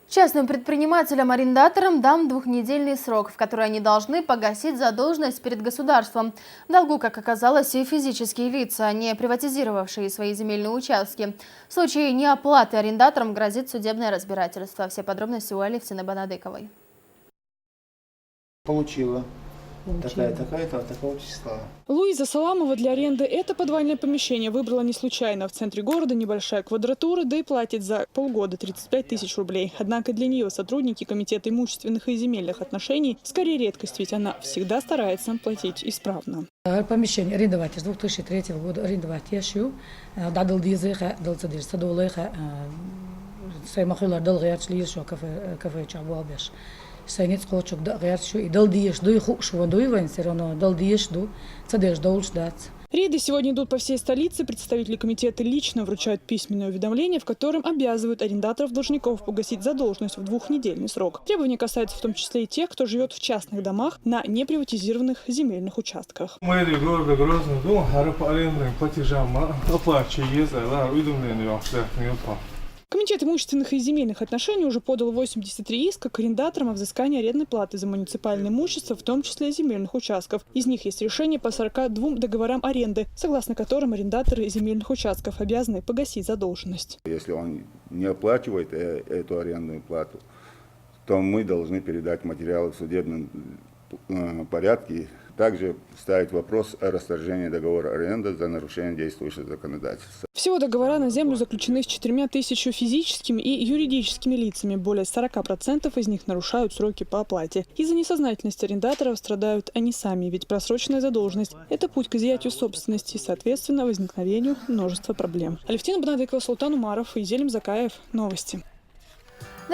Частным предпринимателям-арендаторам дан двухнедельный срок, в который они должны погасить задолженность перед государством. В долгу, как оказалось, и физические лица, не приватизировавшие свои земельные участки. В случае неоплаты арендаторам грозит судебное разбирательство. Все подробности у Алевтины Банадыковой. Получила. Такого числа. Луиза Саламова для аренды это подвальное помещение выбрала не случайно. В центре города небольшая квадратура, да и платит за полгода 35 тысяч рублей. Однако для нее сотрудники Комитета имущественных и земельных отношений скорее редкость, ведь она всегда старается платить исправно. Помещение арендовать с 2003 года арендовать ящу, дадал дизеха, дал садишься долеха, сеймахилар дал герчлиер шо кафе чабуабеш. Сайнец хочук да герчу и дал диеш дуй хукшу дуй венсерано дал диеш ду садиш долж дат. Рейды сегодня идут по всей столице. Представители комитета лично вручают письменное уведомление, в котором обязывают арендаторов-должников погасить задолженность в двухнедельный срок. Требования касаются в том числе и тех, кто живет в частных домах на неприватизированных земельных участках. Мэрия города Грозного арендные платежи оплачивает уведомление. Комитет имущественных и земельных отношений уже подал 83 иска к арендаторам о взыскании арендной платы за муниципальное имущество, в том числе земельных участков. Из них есть решение по 42 договорам аренды, согласно которым арендаторы земельных участков обязаны погасить задолженность. Если он не оплачивает эту арендную плату, то мы должны передать материалы в судебном порядке. Также ставить вопрос о расторжении договора аренды за нарушение действующего законодательства. Всего договора на землю заключены с 4000 физическими и юридическими лицами. Более 40% из них нарушают сроки по оплате. Из-за несознательности арендаторов страдают они сами, ведь просроченная задолженность – это путь к изъятию собственности и, соответственно, возникновению множества проблем. Алевтина Банадыкова, Султан Умаров и Зелим Закаев. Новости.